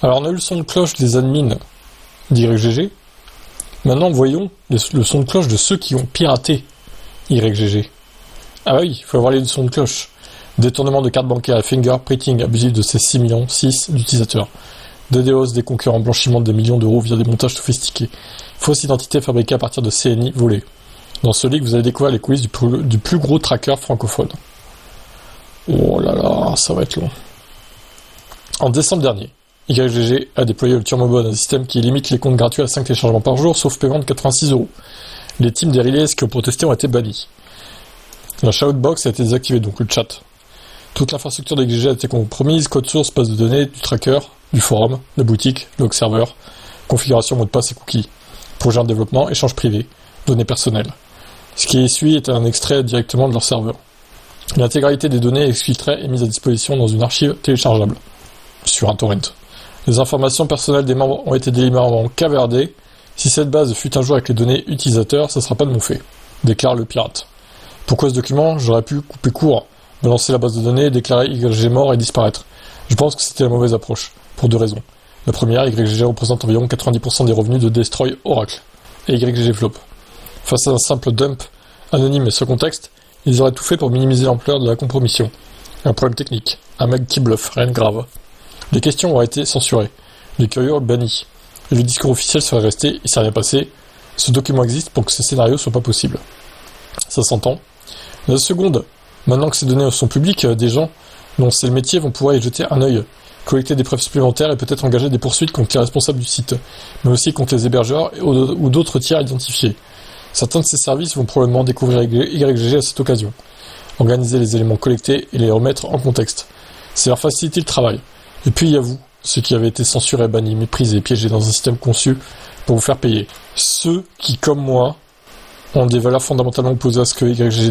Alors on a eu le son de cloche des admins d'YGG. Maintenant voyons le son de cloche de ceux qui ont piraté YGG. Ah oui, il faut avoir les sons de cloche. Détournement de cartes bancaires et fingerprinting abusif de ces 6,6 millions d'utilisateurs. DDoS des concurrents, blanchiment de des millions d'euros via des montages sophistiqués. Fausse identité fabriquée à partir de CNI volés. Dans ce leak, vous allez découvrir les coulisses du plus gros tracker francophone. Oh là là, ça va être long. En décembre dernier, YGG a déployé le Turmobot, un système qui limite les comptes gratuits à 5 téléchargements par jour, sauf paiement de 86 €. Les teams des relays qui ont protesté ont été bannis. La shoutbox a été désactivée, donc le chat. Toute l'infrastructure de YGG a été compromise, code source, base de données, du tracker, du forum, de boutique, log serveur, configuration, mot de passe et cookies. Projet en développement, échange privé, données personnelles. Ce qui suit est un extrait directement de leur serveur. L'intégralité des données exfiltrées est mise à disposition dans une archive téléchargeable, sur un torrent. Les informations personnelles des membres ont été délibérément cavardées. Si cette base fut un jour avec les données utilisateurs, ça ne sera pas de mon fait, déclare le pirate. Pourquoi ce document ? J'aurais pu couper court, balancer la base de données, déclarer YGG mort et disparaître. Je pense que c'était la mauvaise approche, pour 2 raisons. La première, YGG représente environ 90% des revenus de Destroy Oracle et YGG Flop. Face à un simple dump anonyme et sans contexte, ils auraient tout fait pour minimiser l'ampleur de la compromission. Un problème technique, un mec qui bluffe, rien de grave. Les questions auraient été censurées, les curieux bannis. Et le discours officiel serait resté, il s'est rien passé. Ce document existe pour que ces scénarios soient pas possibles. Ça s'entend. La seconde, maintenant que ces données sont publiques, des gens dont c'est le métier vont pouvoir y jeter un œil, collecter des preuves supplémentaires et peut-être engager des poursuites contre les responsables du site, mais aussi contre les hébergeurs ou d'autres tiers identifiés. Certains de ces services vont probablement découvrir YGG à cette occasion, organiser les éléments collectés et les remettre en contexte. C'est leur faciliter le travail. Et puis il y a vous, ceux qui avaient été censurés, bannis, méprisés, piégés dans un système conçu pour vous faire payer. Ceux qui, comme moi, ont des valeurs fondamentalement opposées à ce que YGG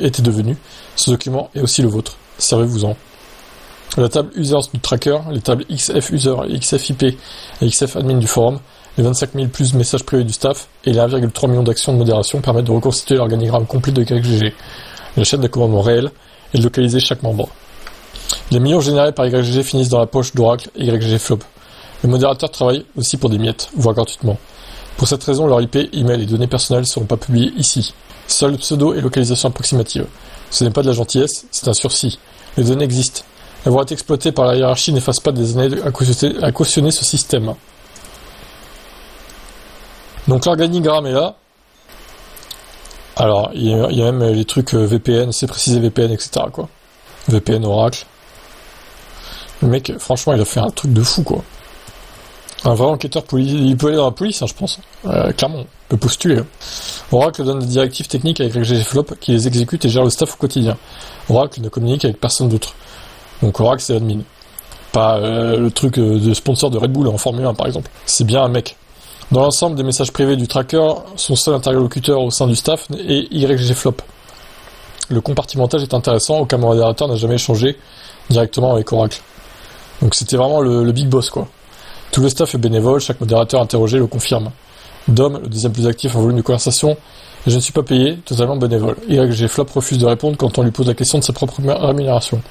était devenu. Ce document est aussi le vôtre. Servez-vous-en. La table users du tracker, les tables XF user, XF IP et XF admin du forum, les 25 000 plus messages privés du staff et les 1,3 million d'actions de modération permettent de reconstituer l'organigramme complet de YGG, la chaîne de commandement réelle et de localiser chaque membre. Les millions générés par YGG finissent dans la poche d'Oracle et YGG Flop. Les modérateurs travaillent aussi pour des miettes, voire gratuitement. Pour cette raison, leur IP, email et données personnelles ne seront pas publiées ici. Seul le pseudo et localisation approximative. Ce n'est pas de la gentillesse, c'est un sursis. Les données existent. Avoir été exploité par la hiérarchie n'efface pas des années à cautionner ce système. Donc l'organigramme est là. Alors, il y a même les trucs VPN, c'est précisé VPN, etc. quoi. VPN Oracle. Le mec, franchement, il a fait un truc de fou, quoi. Un vrai enquêteur il peut aller dans la police, hein, je pense. Clairement, il peut postuler. Oracle donne des directives techniques avec YGG Flop qui les exécute et gère le staff au quotidien. Oracle ne communique avec personne d'autre. Donc Oracle, c'est admin. Pas le truc de sponsor de Red Bull en Formule 1, par exemple. C'est bien un mec. Dans l'ensemble, des messages privés du tracker, son seul interlocuteur au sein du staff est YGG Flop. Le compartimentage est intéressant, aucun modérateur n'a jamais échangé directement avec Oracle. Donc c'était vraiment le big boss, quoi. Tout le staff est bénévole, chaque modérateur interrogé le confirme. Dom, le deuxième plus actif en volume de conversation, je ne suis pas payé, totalement bénévole. YGG Flop refuse de répondre quand on lui pose la question de sa propre rémunération.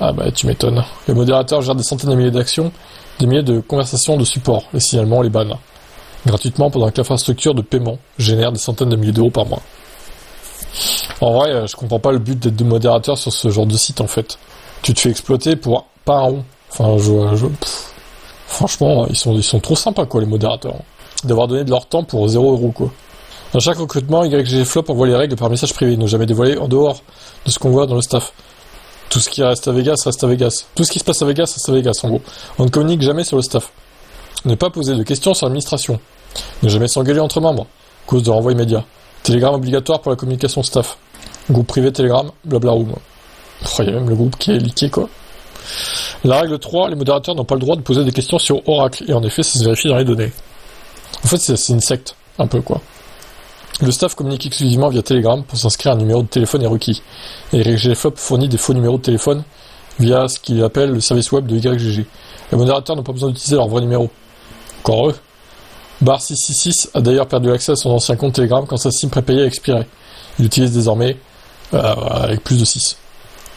Ah bah tu m'étonnes. Les modérateurs gèrent des centaines de milliers d'actions, des milliers de conversations de support, les signalements, les bans. Gratuitement pendant que l'infrastructure de paiement génère des centaines de milliers d'euros par mois. En vrai, je comprends pas le but d'être de modérateur sur ce genre de site en fait. Tu te fais exploiter pour pas un rond. Enfin, franchement, ils sont trop sympas quoi les modérateurs. D'avoir donné de leur temps pour 0 € quoi. À chaque recrutement, YGG Flop envoie les règles par message privé, ne jamais dévoiler en dehors de ce qu'on voit dans le staff. Tout ce qui reste à Vegas reste à Vegas. Tout ce qui se passe à Vegas reste à Vegas en gros. On ne communique jamais sur le staff. Ne pas poser de questions sur l'administration. Ne jamais s'engueuler entre membres. Cause de renvoi immédiat. Télégramme obligatoire pour la communication staff. Groupe privé Telegram, blablaroom. Il y a même le groupe qui est leaké quoi. La règle 3, les modérateurs n'ont pas le droit de poser des questions sur Oracle. Et en effet, ça se vérifie dans les données. En fait, c'est une secte, un peu quoi. Le staff communique exclusivement via Telegram pour s'inscrire un numéro de téléphone est requis. Et YGG Flop fournit des faux numéros de téléphone via ce qu'il appelle le service web de YGG. Les modérateurs n'ont pas besoin d'utiliser leur vrai numéro. Encore eux. Bar666 a d'ailleurs perdu l'accès à son ancien compte Telegram quand sa SIM prépayée a expiré. Il l'utilise désormais avec plus de 6.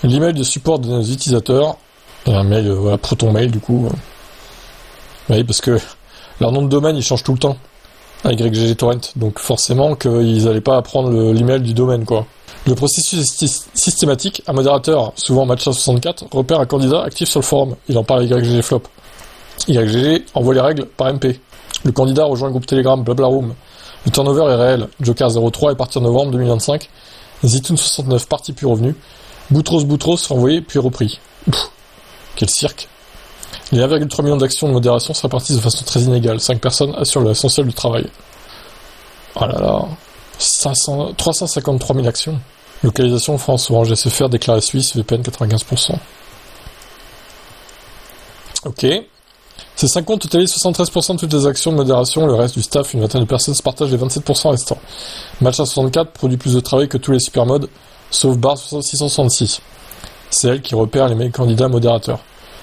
L'email de support de nos utilisateurs, et un mail, Proton Mail du coup, Oui, parce que leur nom de domaine, il change tout le temps. Avec YGG Torrent. Donc forcément qu'ils n'allaient pas apprendre l'email du domaine, quoi. Le processus est systématique. Un modérateur, souvent Matcha64, repère un candidat actif sur le forum. Il en parle avec YGG Flop. YGG envoie les règles par MP. Le candidat rejoint le groupe Telegram Blablaroom. Le turnover est réel. Joker03 est parti en novembre 2025. Zitoun69 parti puis revenu. Boutros renvoyé puis repris. Pff, quel cirque. Les 1,3 million d'actions de modération se répartissent de façon très inégale. 5 personnes assurent l'essentiel du travail. Oh là là. 353 000 actions. Localisation France, Orange SFR, déclaré Suisse, VPN 95%. Ok. Ces 5 comptes totalisent 73% de toutes les actions de modération, le reste du staff, une vingtaine de personnes, se partagent les 27% restants. Matcha64 produit plus de travail que tous les supermodes, sauf Bar 666. C'est elle qui repère les meilleurs candidats modérateurs,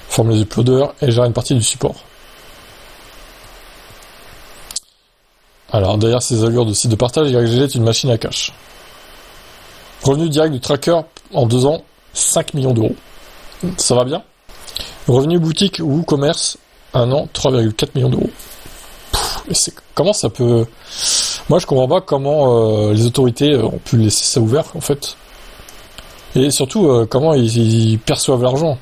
forme les uploaders et gère une partie du support. Alors, derrière ces allures de site de partage, YGG est une machine à cash. Revenu direct du tracker en 2 ans, 5 millions d'euros. Ça va bien? Revenu boutique ou commerce, 1 an, 3,4 millions d'euros. Comment ça peut... Moi, je comprends pas comment les autorités ont pu laisser ça ouvert, en fait. Et surtout, comment ils perçoivent l'argent.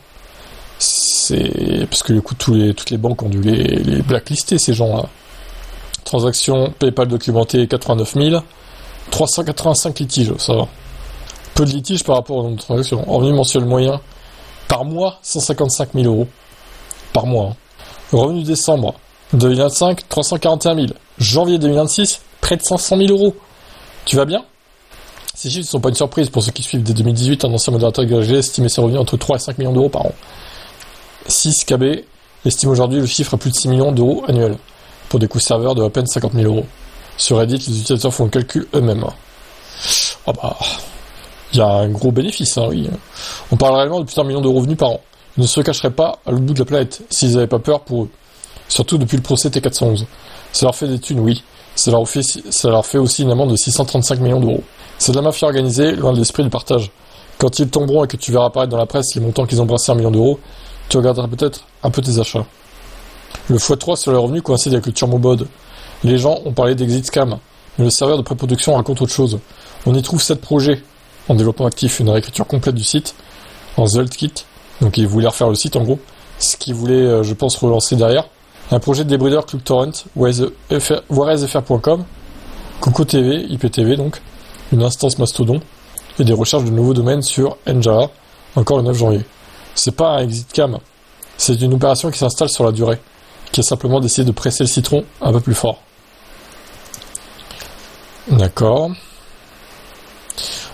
C'est... Parce que, du coup, toutes les banques ont dû les blacklister, ces gens-là. Transaction PayPal documentée 89 000, 385 litiges, ça va. Peu de litiges par rapport au nombre de transactions. Revenu mensuel moyen par mois, 155 000 euros. Par mois. Hein. Revenu décembre 2025, 341 000. Janvier 2026, près de 500 000 euros. Tu vas bien? Ces chiffres ne sont pas une surprise pour ceux qui suivent dès 2018. Un ancien modérateur YGG estimait ses revenus entre 3 et 5 millions d'euros par an. 6 KB estime aujourd'hui le chiffre à plus de 6 millions d'euros annuels, pour des coûts serveurs de à peine 50 000 euros. Sur Reddit, les utilisateurs font le calcul eux-mêmes. Oh bah, il y a un gros bénéfice, hein, oui. On parle réellement de plus d'un million de revenus par an. Ils ne se cacheraient pas à l'autre bout de la planète, s'ils n'avaient pas peur pour eux. Surtout depuis le procès T411. Ça leur fait des thunes, oui. Ça leur fait aussi une amende de 635 millions d'euros. C'est de la mafia organisée, loin de l'esprit du partage. Quand ils tomberont et que tu verras apparaître dans la presse les montants qu'ils ont brassés 1 million d'euros, tu regarderas peut-être un peu tes achats. Le x3 sur les revenus coïncide avec le turbobod. Les gens ont parlé d'exit scam, mais le serveur de pré-production raconte autre chose. On y trouve 7 projets en développement actif, une réécriture complète du site, en Zeltkit, donc ils voulaient refaire le site en gros, ce qu'ils voulaient, je pense, relancer derrière. Un projet de débrideur Club Torrent, warezfr.com, Coco TV, IPTV donc, une instance Mastodon, et des recherches de nouveaux domaines sur Njara, encore le 9 janvier. C'est pas un exit cam, c'est une opération qui s'installe sur la durée, qui a simplement décidé de presser le citron un peu plus fort. D'accord.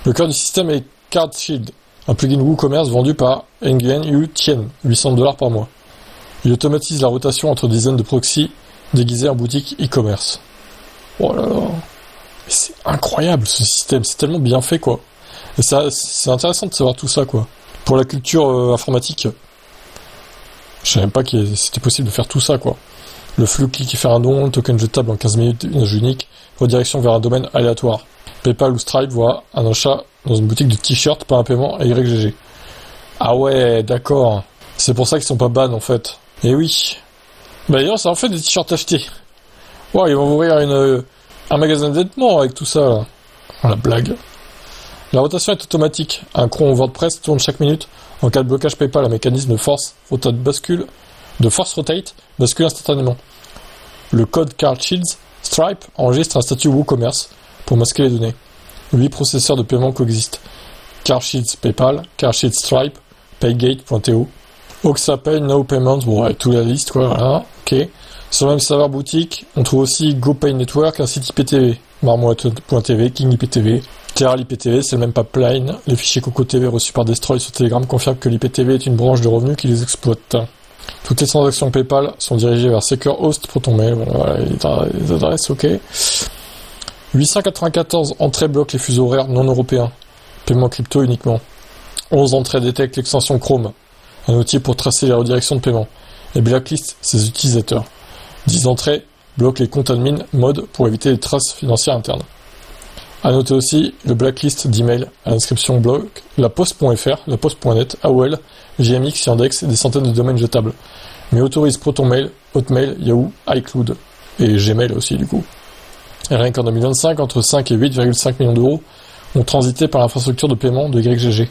Le cœur du système est Card Shield, un plugin WooCommerce vendu par Nguyen Yu Tien, $800 par mois. Il automatise la rotation entre dizaines de proxys déguisés en boutique e-commerce. Oh là là. C'est incroyable ce système, c'est tellement bien fait quoi. Et ça, c'est intéressant de savoir tout ça quoi. Pour la culture informatique, je savais même pas que c'était possible de faire tout ça quoi. Le flux clic et faire un don, le token jetable en 15 minutes, une âge unique, redirection vers un domaine aléatoire. PayPal ou Stripe voit un achat dans une boutique de t-shirts, pas un paiement à YGG. Ah ouais, d'accord. C'est pour ça qu'ils sont pas ban en fait. Et oui. Bah d'ailleurs, ça en fait des t-shirts achetés. Ouais, ils vont ouvrir un magasin de vêtements avec tout ça là. Oh, la blague. La rotation est automatique. Un cron WordPress tourne chaque minute. En cas de blocage PayPal, un mécanisme de force rotate bascule instantanément. Le code Card Shields Stripe enregistre un statut WooCommerce pour masquer les données. 8 processeurs de paiement coexistent. Card Shields PayPal, Card Shields Stripe, Paygate.to, Oxapay, No Payments, bon ouais, toute la liste quoi, voilà, ok. Sur le même serveur boutique, on trouve aussi GoPay Network, un site IPTV, Marmotte.tv, King IPTV, Terral IPTV, c'est le même pipeline. Les fichiers Coco TV reçus par Destroy sur Telegram confirment que l'IPTV est une branche de revenus qui les exploite. Toutes les transactions PayPal sont dirigées vers Secure Host pour ton mail, bon, voilà, les adresses, ok. 894 entrées bloquent les fuseaux horaires non européens. Paiement crypto uniquement. 11 entrées détectent l'extension Chrome, un outil pour tracer les redirections de paiement, et blacklist ses utilisateurs. 10 entrées bloquent les comptes admin mode pour éviter les traces financières internes. A noter aussi le blacklist d'email à l'inscription blog, la poste.fr, la poste.net, AOL, JMX, Yandex et des centaines de domaines jetables. mais autorise ProtonMail, Hotmail, Yahoo, iCloud et Gmail aussi du coup. Et rien qu'en 2025, entre 5 et 8,5 millions d'euros ont transité par l'infrastructure de paiement de YGG.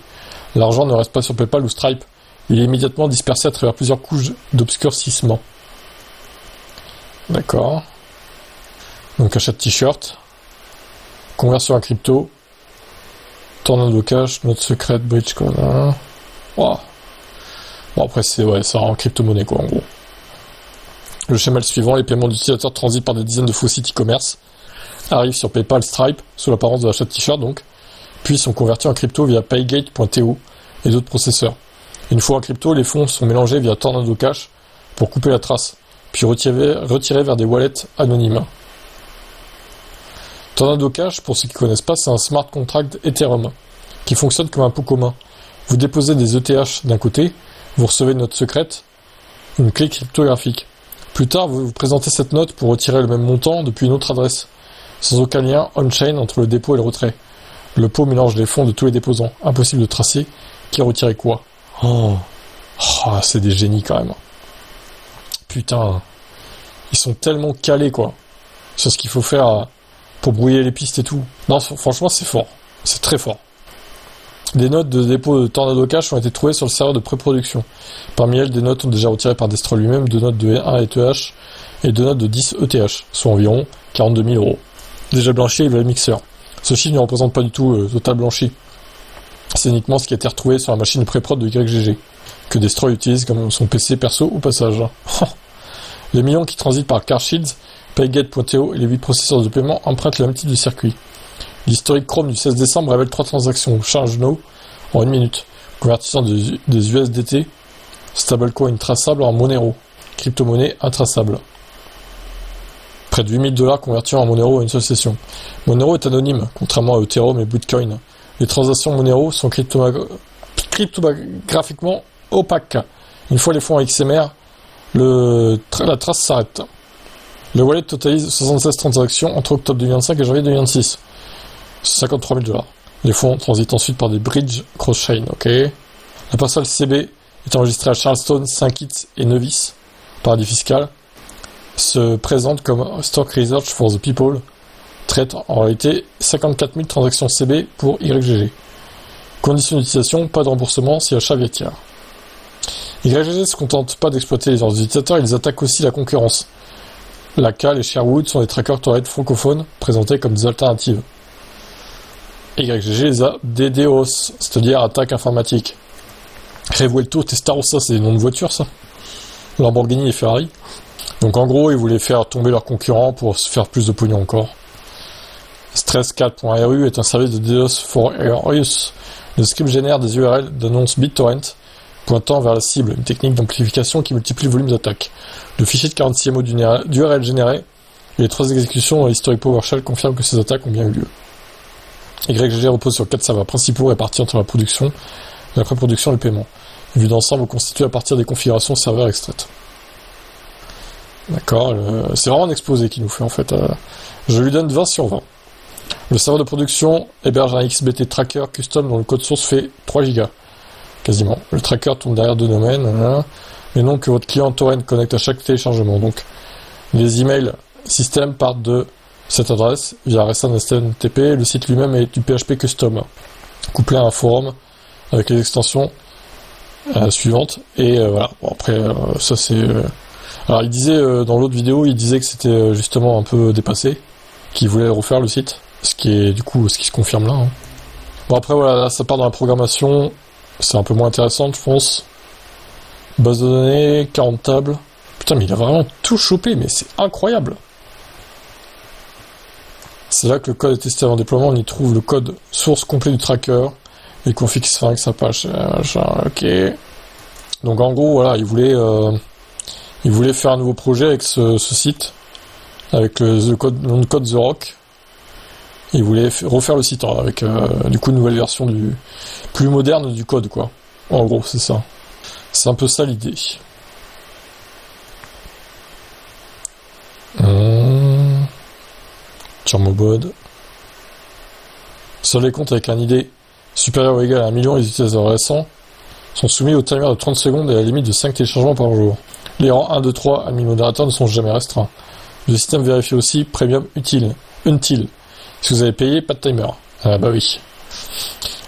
L'argent ne reste pas sur PayPal ou Stripe, il est immédiatement dispersé à travers plusieurs couches d'obscurcissement. D'accord. Donc achat de t-shirt, conversion à crypto, Tornado Cash, note secrète, bridge, quoi. Wow. Bon après c'est en crypto-monnaie quoi en gros. Le schéma est le suivant, les paiements d'utilisateurs transitent par des dizaines de faux sites e-commerce, arrivent sur PayPal, Stripe, sous l'apparence de l'achat de t-shirt donc, puis sont convertis en crypto via Paygate.to et d'autres processeurs. Une fois en crypto, les fonds sont mélangés via Tornado Cash pour couper la trace, puis retirés vers des wallets anonymes. Tornado Cash, pour ceux qui ne connaissent pas, c'est un smart contract Ethereum qui fonctionne comme un pot commun. Vous déposez des ETH d'un côté, vous recevez une note secrète, une clé cryptographique. Plus tard, vous présentez cette note pour retirer le même montant depuis une autre adresse, sans aucun lien on-chain entre le dépôt et le retrait. Le pot mélange les fonds de tous les déposants. Impossible de tracer qui a retiré quoi. C'est des génies quand même. Putain, ils sont tellement calés quoi, sur ce qu'il faut faire pour brouiller les pistes et tout. Non, franchement, c'est fort. C'est très fort. Des notes de dépôt de Tornado Cash ont été trouvées sur le serveur de pré-production. Parmi elles, des notes ont déjà retiré par Destroy lui-même, 2 notes de 1 ETH et 2 notes de 10 ETH, soit environ 42 000 euros. Déjà blanchi avec le mixeur. Ce chiffre ne représente pas du tout le total blanchi. C'est uniquement ce qui a été retrouvé sur la machine de pré-prod de YGG, que Destroy utilise comme son PC perso au passage. Les millions qui transitent par CarShields, Paygate.to et les 8 processeurs de paiement empruntent le même type de circuit. L'historique Chrome du 16 décembre révèle 3 transactions Charge No en 1 minute, convertissant des USDT, stablecoin traçable en Monero, crypto-monnaie intraçable. Près de 8 000 $ convertis en Monero à une seule session. Monero est anonyme, contrairement à Ethereum et Bitcoin. Les transactions Monero sont cryptographiquement opaques. Une fois les fonds XMR, la trace s'arrête. Le wallet totalise 76 transactions entre octobre 2025 et janvier 2026. 53 000 $. Les fonds transitent ensuite par des bridges cross-chain, ok. La parcelle CB est enregistrée à Charleston, Saint-Kitts et Nevis, paradis fiscal, se présente comme Stock Research for the People, traite en réalité 54 000 transactions CB pour YGG. Conditions d'utilisation, pas de remboursement si achat via tiers. YGG ne se contente pas d'exploiter les utilisateurs, ils attaquent aussi la concurrence. La Cal et Sherwood sont des trackers torrent francophones présentés comme des alternatives. YGG les a DDoS, c'est-à-dire attaque informatique. Revuelto, Testarossa, c'est des noms de voitures ça. Lamborghini et Ferrari. Donc en gros, ils voulaient faire tomber leurs concurrents pour se faire plus de pognon encore. Stress4.ru est un service de DDoS for use. Le script génère des URL d'annonces BitTorrent pointant vers la cible, une technique d'amplification qui multiplie le volume d'attaque. Le fichier de 46 mots d'URL généré et les 3 exécutions dans l'historique PowerShell confirment que ces attaques ont bien eu lieu. YGG repose sur 4 serveurs principaux répartis entre la production, la pré-production et le paiement. Une vue d'ensemble constituée à partir des configurations serveurs extraites. D'accord, c'est vraiment un exposé qu'il nous fait en fait. Je lui donne 20 sur 20. Le serveur de production héberge un XBT tracker custom dont le code source fait 3 Go. Quasiment. Le tracker tourne derrière 2 domaines. Les noms que votre client torrent connecte à chaque téléchargement. Donc, les emails système partent de cette adresse via RSA SNTP. Le site lui-même est du PHP custom, couplé à un forum avec les extensions suivantes. Et voilà. Bon, après, ça c'est. Alors, il disait dans l'autre vidéo, il disait que c'était justement un peu dépassé, qu'il voulait refaire le site, ce qui se confirme là. Hein. Bon après voilà, là, ça part dans la programmation, c'est un peu moins intéressant, je pense. Base de données, 40 tables. Putain, mais il a vraiment tout chopé, mais c'est incroyable. C'est là que le code est testé avant déploiement, on y trouve le code source complet du tracker, les configs avec sa page, ok. Donc en gros, voilà, il voulait faire un nouveau projet avec ce site, avec le nom de code The Rock. Il voulait refaire le site avec du coup une nouvelle version plus moderne du code, quoi. En gros, c'est ça. C'est un peu ça l'idée. Thermobod. Seuls les comptes avec un ID supérieur ou égal à 1 million et les utilisateurs récents sont soumis au timer de 30 secondes et à la limite de 5 téléchargements par jour. Les rangs 1, 2, 3 admin modérateur ne sont jamais restreints. Le système vérifie aussi premium utile. Until. Si vous avez payé, pas de timer. Ah bah oui.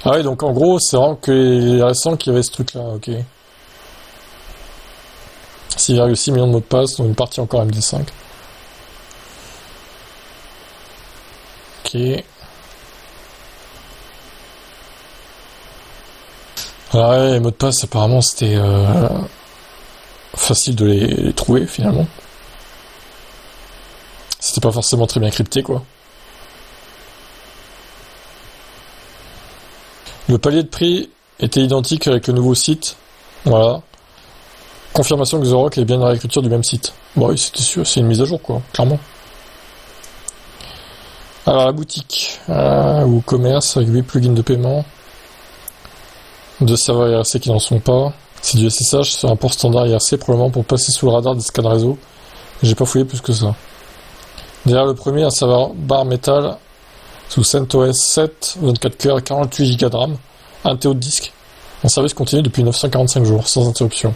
Ah ouais, donc en gros, c'est vraiment que les récents qui avaient ce truc-là, ok. 6,6 millions de mots de passe, dont une partie encore MD5. Ok. Ah ouais, les mots de passe, apparemment, c'était facile de les trouver, finalement. C'était pas forcément très bien crypté, quoi. Le palier de prix était identique avec le nouveau site. Voilà. Confirmation que The Rock est bien dans la réécriture du même site. Bon, oui, c'était sûr, c'est une mise à jour, quoi, clairement. Alors, la boutique, ou commerce, avec 8 plugins de paiement. 2 serveurs IRC qui n'en sont pas. C'est du SSH sur un port standard IRC, probablement pour passer sous le radar des scans réseau. J'ai pas fouillé plus que ça. Derrière le premier, un serveur bar metal sous CentOS 7, 24 cœurs, 48 Go de RAM, 1 TO de disque, en service continu depuis 945 jours, sans interruption.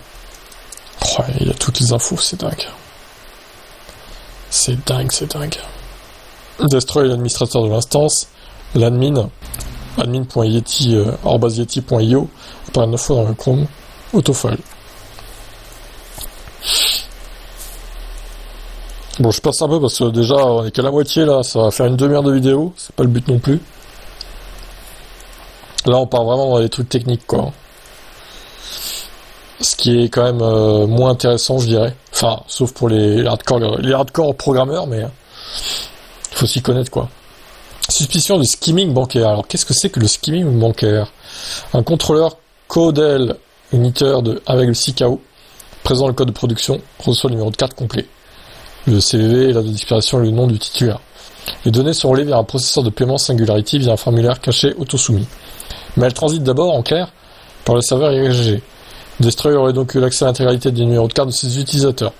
Oh, il y a toutes les infos, c'est dingue. C'est dingue. Destroy l'administrateur de l'instance, l'admin, admin.yeti.io, apparaît 9 fois dans le Chrome, autofile. Bon, je passe un peu parce que déjà, on est qu'à la moitié là, ça va faire une demi-heure de vidéo, c'est pas le but non plus. Là, on part vraiment dans les trucs techniques, quoi. Ce qui est quand même moins intéressant, je dirais. Enfin, sauf pour les hardcore programmeurs, mais il faut s'y connaître, quoi. Suspicion du skimming bancaire. Alors, qu'est-ce que c'est que le skimming bancaire? Un contrôleur Codel uniteur de 1,6 KO, présent le code de production, reçoit le numéro de carte complet. Le CVV, la date d'expiration et le nom du titulaire. Les données sont relevées via un processeur de paiement Singularity via un formulaire caché auto-soumis. Mais elles transitent d'abord, en clair, par le serveur IRGG. Destroy aurait donc eu l'accès à l'intégralité des numéros de carte de ses utilisateurs.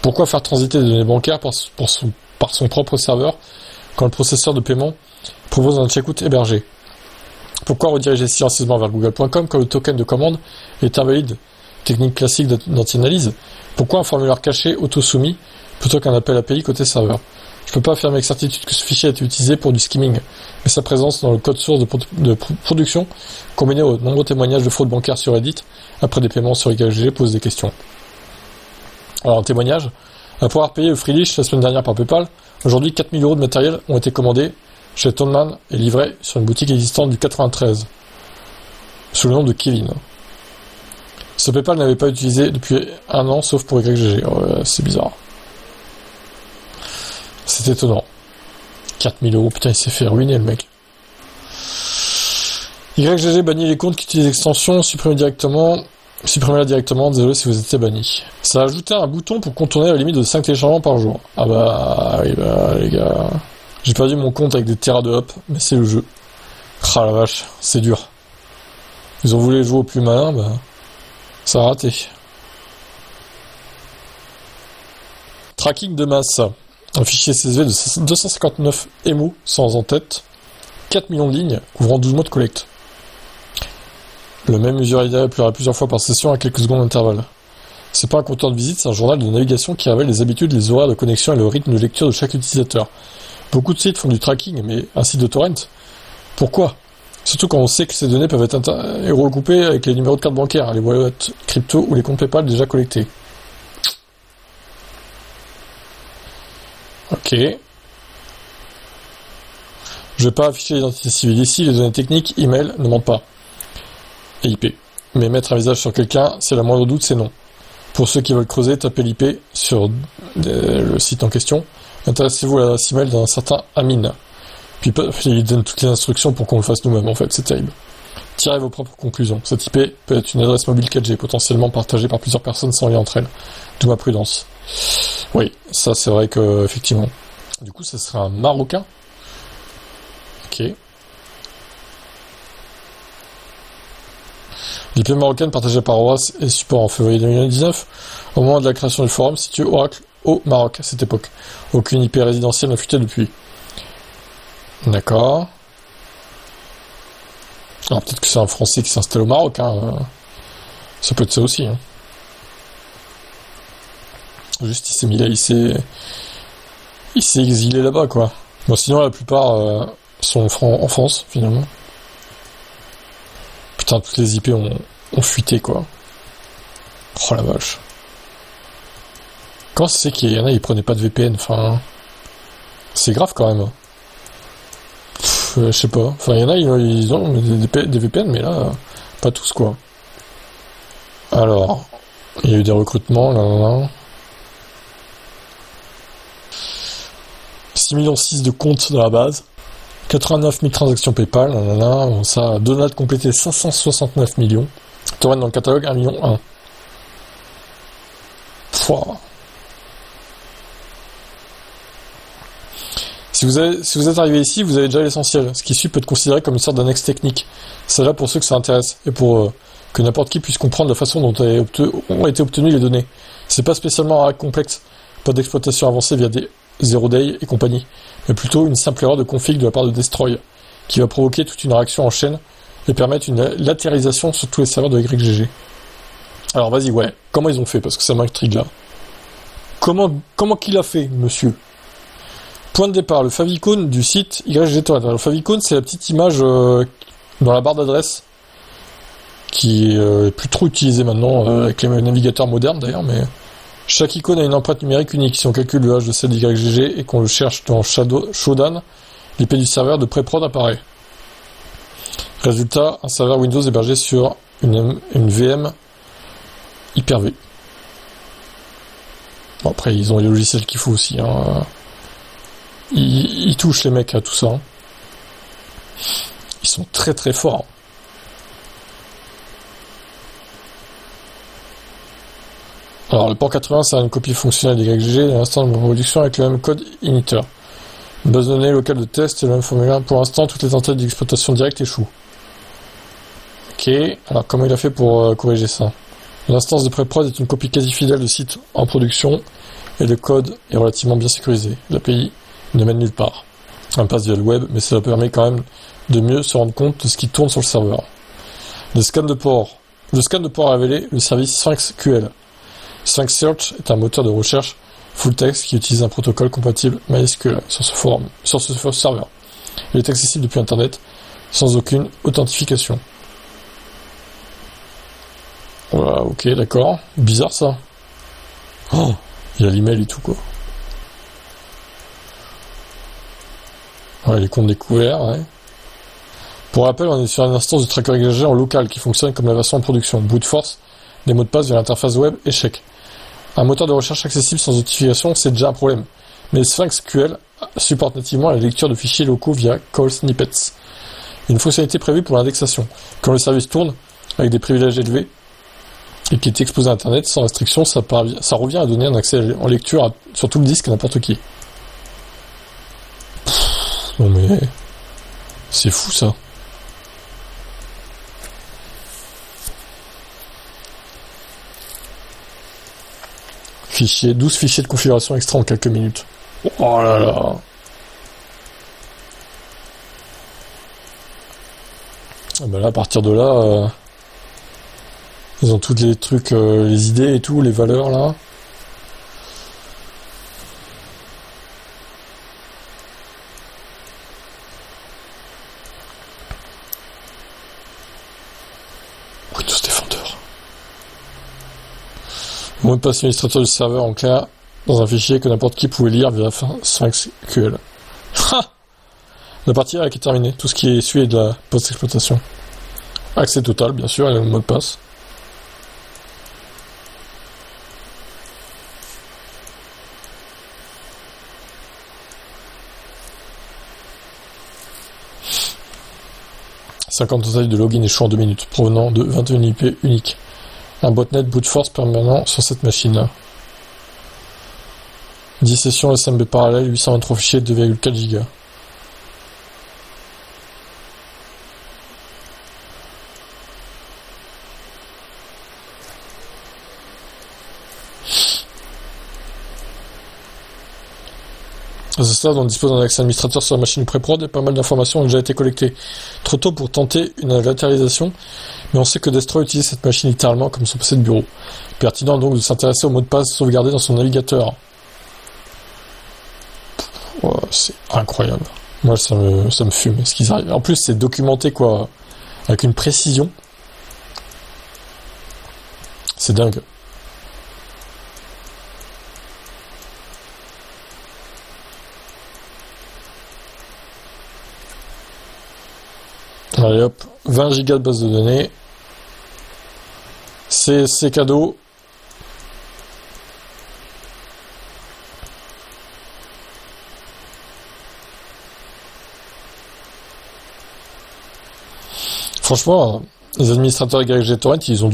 Pourquoi faire transiter des données bancaires par son propre serveur quand le processeur de paiement propose un checkout hébergé? Pourquoi rediriger silencieusement vers google.com quand le token de commande est invalide? Technique classique d'anti-analyse. Pourquoi un formulaire caché auto-soumis plutôt qu'un appel API côté serveur? Je peux pas affirmer avec certitude que ce fichier a été utilisé pour du skimming, mais sa présence dans le code source de production, combiné aux nombreux témoignages de fraude bancaire sur Reddit, après des paiements sur IKGG, pose des questions. Alors, un témoignage. Après avoir payé le Freelish la semaine dernière par PayPal, aujourd'hui 4 000 € de matériel ont été commandés chez Tonman et livrés sur une boutique existante du 93, sous le nom de Kevin. Ce PayPal n'avait pas utilisé depuis 1 an, sauf pour YGG. C'est bizarre. C'est étonnant. 4 000 €, putain, il s'est fait ruiner, le mec. YGG bannit les comptes qui utilisent l'extension, supprimez-la directement, désolé si vous étiez banni. Ça a ajouté un bouton pour contourner la limite de 5 téléchargements par jour. Ah bah, oui, bah, les gars. J'ai perdu mon compte avec des terras de hop, mais c'est le jeu. Ah la vache, c'est dur. Ils ont voulu jouer au plus malin, bah, ça a raté. Tracking de masse. Un fichier CSV de 259 émous, sans en-tête, 4 millions de lignes, couvrant 12 mois de collecte. Le même user ID appellera plusieurs fois par session à quelques secondes d'intervalle. C'est pas un compteur de visite, c'est un journal de navigation qui révèle les habitudes, les horaires de connexion et le rythme de lecture de chaque utilisateur. Beaucoup de sites font du tracking, mais un site de torrent? Pourquoi? Surtout quand on sait que ces données peuvent être regroupées avec les numéros de carte bancaire, les wallets crypto ou les comptes PayPal déjà collectés. Ok. Je vais pas afficher l'identité civile ici, les données techniques, email, ne mentent pas. Et IP. Mais mettre un visage sur quelqu'un, c'est la moindre doute, c'est non. Pour ceux qui veulent creuser, tapez l'IP sur le site en question. Intéressez-vous à l'adresse email d'un certain Amin. Puis il donne toutes les instructions pour qu'on le fasse nous-mêmes, en fait, c'est terrible. Tirez vos propres conclusions. Cette IP peut être une adresse mobile 4G, potentiellement partagée par plusieurs personnes sans lien entre elles. D'où ma prudence. Oui, ça c'est vrai que, effectivement. Du coup, ça serait un Marocain. Ok. L'IP marocaine partagée par Horace et support en février 2019, au moment de la création du forum situé Oracle au Maroc à cette époque. Aucune IP résidentielle n'a fuité depuis. D'accord. Alors peut-être que c'est un Français qui s'installe au Maroc, hein. Ça peut être ça aussi, hein. Juste, il s'est mis là, il s'est exilé là-bas, quoi. Bon, sinon, la plupart sont en France, finalement. Putain, toutes les IP ont fuité, quoi. Oh la vache. Comment c'est qu'il y en a, ils prenaient pas de VPN, enfin... C'est grave, quand même. Je sais pas. Enfin, il y en a, ils ont des VPN, mais là, pas tous, quoi. Alors, il y a eu des recrutements, là. 6,6 millions de comptes dans la base. 89 000 transactions PayPal, Bon, ça, Donald complété 569 millions. Torrent dans le catalogue, 1,1 million. Pouah. Si vous êtes arrivé ici, vous avez déjà l'essentiel. Ce qui suit peut être considéré comme une sorte d'annexe technique. C'est là pour ceux que ça intéresse, et pour que n'importe qui puisse comprendre la façon dont ont été obtenues les données. C'est pas spécialement complexe, pas d'exploitation avancée via des Zero Day et compagnie, mais plutôt une simple erreur de config de la part de Destroy, qui va provoquer toute une réaction en chaîne et permettre une latéralisation sur tous les serveurs de YGG. Alors vas-y, ouais, comment ils ont fait, parce que ça m'intrigue là. Comment qu'il a fait, monsieur? Point de départ, le favicon du site YGG Torrent. Alors, le favicon, c'est la petite image dans la barre d'adresse qui est plus trop utilisée maintenant avec les navigateurs modernes d'ailleurs, mais chaque icône a une empreinte numérique unique. Si on calcule le hash de celle YGG et qu'on le cherche dans Shodan, l'IP du serveur de pré-prod apparaît. Résultat, un serveur Windows hébergé sur une VM Hyper-V. Bon, après, ils ont les logiciels qu'il faut aussi, hein. Ils touchent les mecs à tout ça. Ils sont très très forts. Alors le port 80 c'est une copie fonctionnelle des YGG à l'instant de production avec le même code initer. Une base de données locale de test et le même formulaire. Pour l'instant, toutes les tentatives d'exploitation directe échouent. Ok, alors comment il a fait pour corriger ça? L'instance de pré-prod est une copie quasi fidèle du site en production et le code est relativement bien sécurisé. L'API ne mène nulle part. On passe via le web, mais cela permet quand même de mieux se rendre compte de ce qui tourne sur le serveur. Le scan de port a révélé le service SphinxQL. Sphinx Search est un moteur de recherche full text qui utilise un protocole compatible MySQL sur ce serveur. Il est accessible depuis Internet sans aucune authentification. Voilà, ok, d'accord. Bizarre ça. Oh, il y a l'email et tout quoi. Ouais, les comptes découverts, ouais. Pour rappel, on est sur une instance de tracker YGG en local qui fonctionne comme la version en production. Brute force, des mots de passe via l'interface web, échec. Un moteur de recherche accessible sans authentification, c'est déjà un problème. Mais SphinxQL supporte nativement la lecture de fichiers locaux via call snippets. Une fonctionnalité prévue pour l'indexation. Quand le service tourne, avec des privilèges élevés, et qui est exposé à Internet sans restriction, ça revient à donner un accès en lecture sur tout le disque à n'importe qui. Non mais... c'est fou ça. Fichier, 12 fichiers de configuration extra en quelques minutes. Oh là là. Ah bah là, à partir de là, ils ont tous les trucs, les idées et tout, les valeurs là. Windows Defender. Mot de passe administrateur du serveur en clair dans un fichier que n'importe qui pouvait lire via SphinxQL. Ha! La partie A est terminée. Tout ce qui est suivi de la post-exploitation. Accès total, bien sûr, et le mot de passe. « 50 tentatives de login échouent en 2 minutes, provenant de 21 IP uniques. Un botnet brute force permanent sur cette machine-là. 10 sessions SMB parallèles, 823 fichiers, 2,4 gigas. À ce stade, on dispose d'un accès administrateur sur la machine pré-prod et pas mal d'informations ont déjà été collectées. Trop tôt pour tenter une latéralisation, mais on sait que Destroy utilise cette machine littéralement comme son PC de bureau. Pertinent donc de s'intéresser au mot de passe sauvegardé dans son navigateur. Oh, c'est incroyable. Moi, ça me fume ce qu'ils arrivent. En plus, c'est documenté, quoi, avec une précision. C'est dingue. Allez hop, 20 gigas de base de données. C'est cadeau. Franchement, les administrateurs de Torrent, ils ont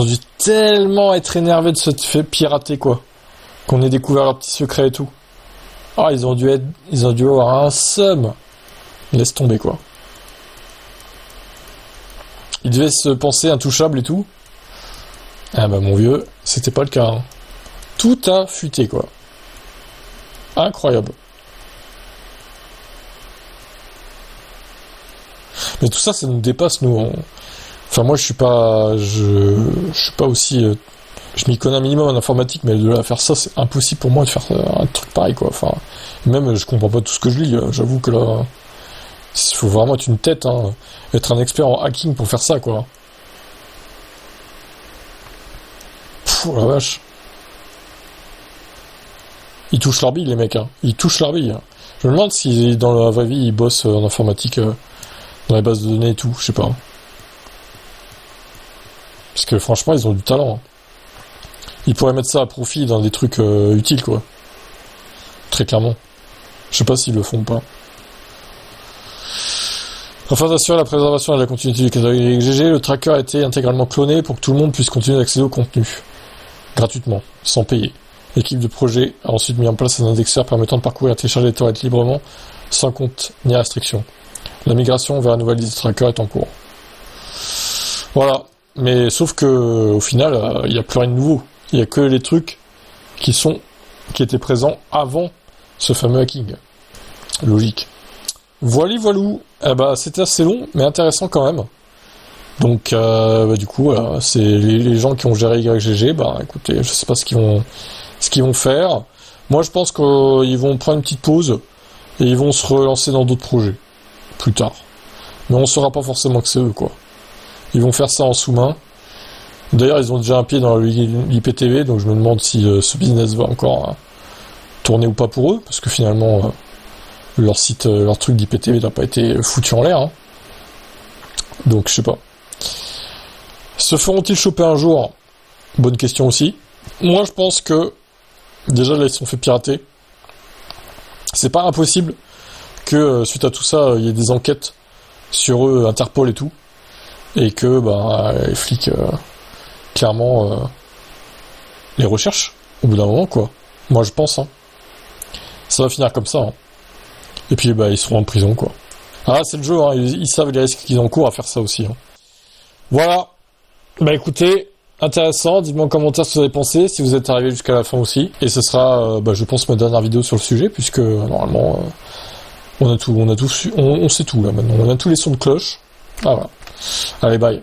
dû tellement être énervés de se faire pirater, quoi. Qu'on ait découvert leurs petits secrets et tout. Ah, ils ont dû avoir un seum. Laisse tomber, quoi. Ils devaient se penser intouchables et tout. Ah bah mon vieux, c'était pas le cas. Hein. Tout a fuité, quoi. Incroyable. Mais tout ça, ça nous dépasse, nous. Enfin, moi, je suis pas aussi. Je m'y connais un minimum en informatique, mais de là à faire ça, c'est impossible pour moi de faire un truc pareil, quoi. Enfin, même, je comprends pas tout ce que je lis. J'avoue que là, il faut vraiment être une tête, hein, être un expert en hacking pour faire ça, quoi. Pfff, la vache. Ils touchent leur bille, les mecs, hein. Ils touchent leur bille. Hein. Je me demande si dans la vraie vie, ils bossent en informatique. Dans les bases de données et tout, je sais pas. Parce que franchement, ils ont du talent. Hein. Ils pourraient mettre ça à profit dans des trucs utiles, quoi. Très clairement. Je sais pas s'ils le font ou pas. Afin d'assurer la préservation et la continuité du catalogue GG, le tracker a été intégralement cloné pour que tout le monde puisse continuer d'accéder au contenu. Gratuitement, sans payer. L'équipe de projet a ensuite mis en place un indexeur permettant de parcourir et télécharger les torrents librement, sans compte ni restriction. La migration vers la nouvelle liste tracker est en cours. Voilà. Mais sauf que au final, il n'y a plus rien de nouveau. Il n'y a que les trucs qui étaient présents avant ce fameux hacking. Logique. Voilou. Eh ben, c'était assez long, mais intéressant quand même. Donc, du coup, voilà, c'est les gens qui ont géré YGG. Bah, écoutez, je sais pas ce qu'ils vont faire. Moi, je pense qu'ils vont prendre une petite pause et ils vont se relancer dans d'autres projets. Plus tard. Mais on saura pas forcément que c'est eux, quoi. Ils vont faire ça en sous-main. D'ailleurs, ils ont déjà un pied dans l'IPTV, donc je me demande si ce business va encore tourner ou pas pour eux, parce que finalement, leur site, leur truc d'IPTV n'a pas été foutu en l'air. Hein. Donc, je sais pas. Se feront-ils choper un jour? Bonne question aussi. Moi, je pense que, déjà, là, ils se sont fait pirater. C'est pas impossible que suite à tout ça, il y ait des enquêtes sur eux, Interpol et tout, et que les flics clairement les recherchent au bout d'un moment, quoi. Moi, je pense. Hein. Ça va finir comme ça. Hein. Et puis, ils seront en prison, quoi. Ah, c'est le jeu. Hein. Ils savent les risques qu'ils encourent à faire ça aussi. Hein. Voilà. Écoutez, intéressant. Dites-moi en commentaire ce que vous avez pensé, si vous êtes arrivé jusqu'à la fin aussi. Et ce sera, je pense, ma dernière vidéo sur le sujet, puisque normalement. On sait tout là maintenant, on a tous les sons de cloche. Ah voilà. Allez, bye.